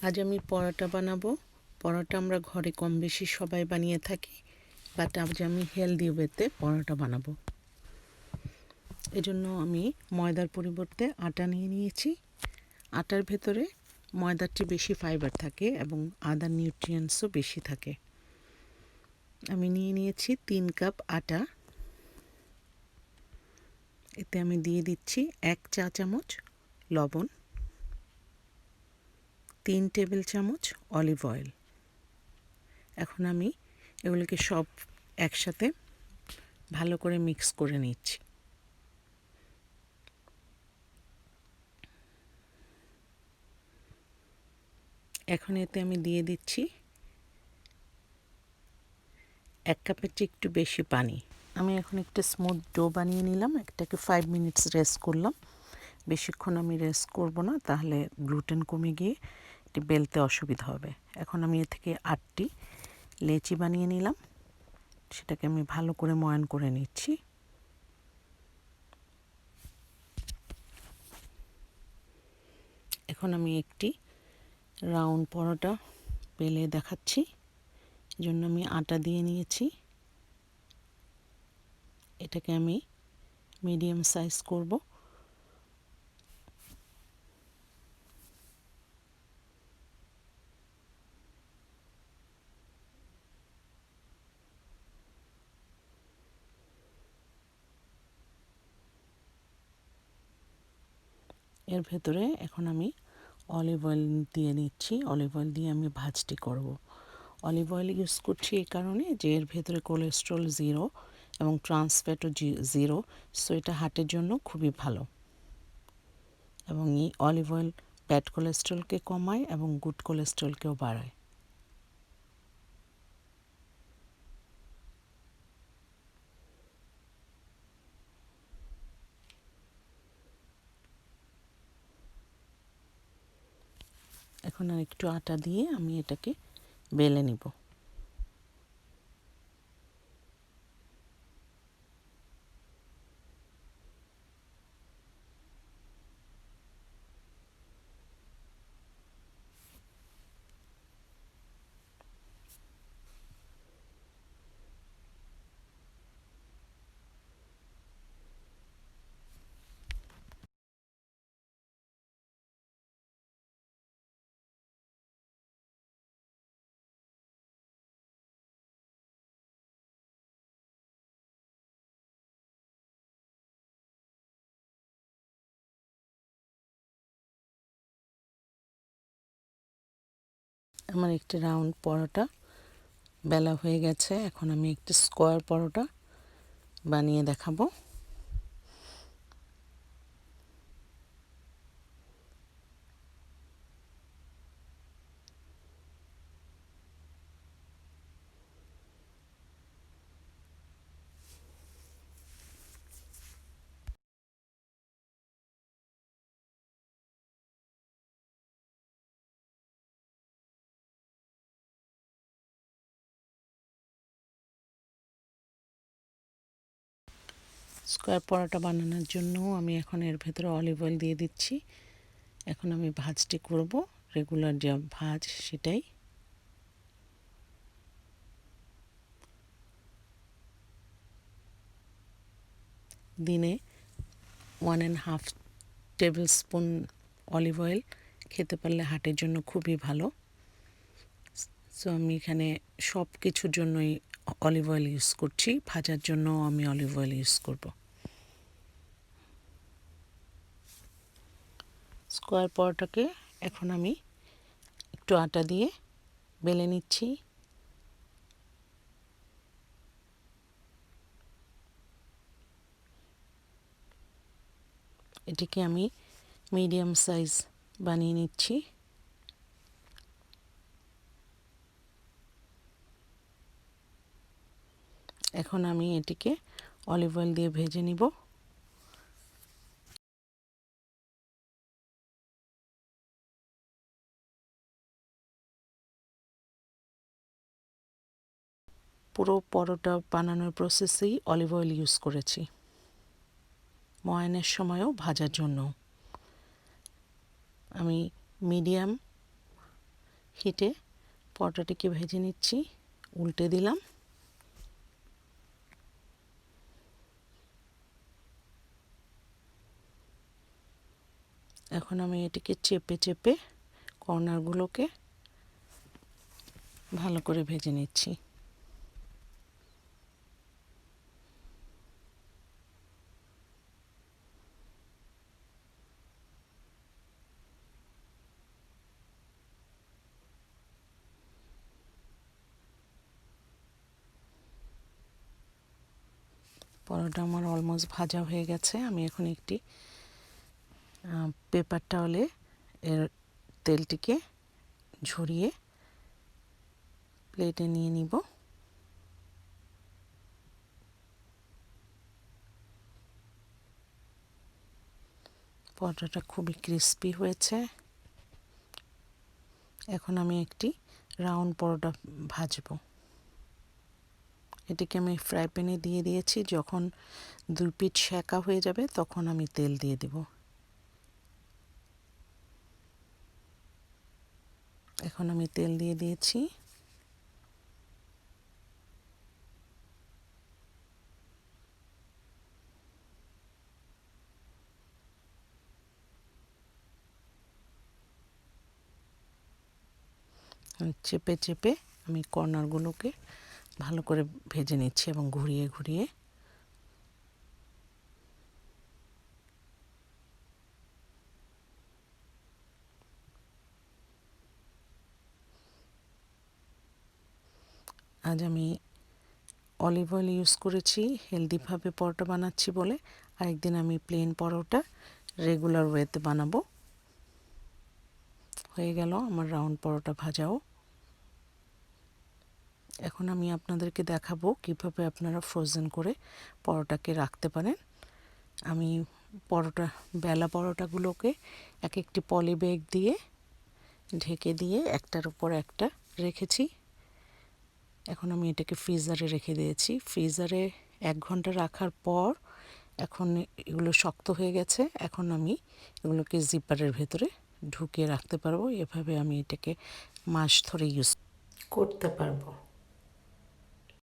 আজ আমি পরোটা বানাবো। পরোটা আমরা ঘরে কম বেশি সবাই বানিয়ে থাকি, বাট আজ আমি হেলদি ওয়েতে পরোটা বানাবো। এজন্য আমি ময়দার পরিবর্তে আটা নিয়ে নিয়েছি। আটার ভেতরে ময়দার চেয়ে বেশি ফাইবার থাকে এবং আদার নিউট্রিয়েন্টসও বেশি থাকে। আমি নিয়ে নিয়েছি 3 কাপ আটা। এতে আমি দিয়ে দিচ্ছি 1 চা চামচ লবণ, 3 টেবিল চামচ অলিভ অয়েল। এখন আমি এগুলোকে সব একসাথে ভালো করে মিক্স করে নিচ্ছি। এখন এতে আমি দিয়ে দিচ্ছি 1 কাপের চেয়ে একটু বেশি পানি। আমি এখন একটা স্মুথ ডো বানিয়ে নিলাম। এটাকে 5 মিনিটস রেস্ট করলাম। বেশিক্ষণ আমি রেস্ট করব না, তাহলে গ্লুটেন কমে গিয়ে এটি বেলতে অসুবিধা হবে। এখন আমি এ থেকে 8টি লেচি বানিয়ে নিলাম। সেটাকে আমি ভালো করে ময়ান করে নিচ্ছি। এখন আমি একটি রাউন্ড পরোটা বেলে দেখাচ্ছি। এজন্য আমি আটা দিয়ে নিয়েছি। এটাকে আমি মিডিয়াম সাইজ করব। এর ভেতরে এখন আমি অলিভ অয়েল দিয়ে নিচ্ছি। অলিভ অয়েল দিয়ে আমি ভাজটি করব। অলিভ অয়েল ইউজ করছি এই কারণে যে এর ভেতরে কোলেস্ট্রল 0 এবং ট্রান্স ফ্যাটও 0, সো এটা হার্টের জন্য খুবই ভালো। এবং এই অলিভ অয়েল ব্যাড কোলেস্ট্রলকে কমায় এবং গুড কোলেস্ট্রলকেও বাড়ায়। এখন আর একটু আটা দিয়ে আমি এটাকে বেলে নিব। আমার একটি রাউন্ড পরোটা বেলা হয়ে গেছে। এখন আমি একটি স্কোয়ার পরোটা বানিয়ে দেখাবো। স্কোয়ার পরোটা বানানোর জন্য আমি এখন এর ভেতরে অলিভ অয়েল দিয়ে দিচ্ছি। এখন আমি ভাজটি করব, রেগুলার যে ভাজ সেটাই। দিনে 1.5 টেবিল স্পুন অলিভ অয়েল খেতে পারলে হার্টের জন্য খুবই ভালো। সো আমি এখানে সব কিছুর জন্যই অলিভ অয়েল ইউজ করছি। ভাজার জন্য আমি অলিভ অয়েল ইউজ করব। স্কোয়ার পরোটাকে এখন আমি একটু আটা দিয়ে বেলে নিচ্ছি। এটিকে আমি মিডিয়াম সাইজ বানিয়ে নিচ্ছি। এখন আমি এটিকে অলিভ অয়েল দিয়ে ভেজে নিব। পুরো পরোটা বানানোর প্রসেসেই অলিভ অয়েল ইউজ করেছি, ময়ানের সময়ও ভাজার জন্য। আমি মিডিয়াম হিটে পরোটাটিকে ভেজে নিচ্ছি। উল্টে দিলাম। এখন আমি এটিকে চেপে চেপে কর্নারগুলোকে ভালো করে ভেজে নিচ্ছি। পরোটা আমার অলমোস্ট ভাজা হয়ে গেছে। আমি এখন একটি পেপার টাওয়ালে এর তেলটিকে ঝরিয়ে প্লেটে নিয়ে নিব। পরোটাটা খুবই ক্রিস্পি হয়েছে। এখন আমি একটি রাউন্ড পরোটা ভাজবো। এটিকে আমি ফ্রাই প্যানে দিয়ে দিয়েছি। যখন 2 পিঠ সেঁকা হয়ে যাবে তখন আমি তেল দিয়ে দেব। এখন আমি তেল দিয়ে দিয়েছি। চেপে চেপে আমি কর্নারগুলোকে ভালো করে ভেজে নিচ্ছি এবং ঘুরিয়ে ঘুরিয়ে। আজ আমি অলিভ অয়েল ইউজ করেছি, হেলদিভাবে পরোটা বানাচ্ছি বলে। আরেকদিন আমি প্লেন পরোটা রেগুলার ওয়েতে বানাবো। হয়ে গেল আমার রাউন্ড পরোটা ভাজাও। এখন আমি আপনাদেরকে দেখাবো কিভাবে আপনারা ফ্রোজেন করে পরোটাকে রাখতে পারেন। আমি বেলা পরোটাগুলোকে এক একটি পলি ব্যাগ দিয়ে ঢেকে দিয়ে একটার উপর একটা রেখেছি। এখন আমি এটাকে ফ্রিজারে রেখে দিয়েছি। ফ্রিজারে 1 ঘন্টা রাখার পর এখন এগুলো শক্ত হয়ে গেছে। এখন আমি এগুলোকে জিপারের ভেতরে ঢুকিয়ে রাখতে পারবো। এভাবে আমি এটাকে মাস ধরে ইউজ করতে পারবো।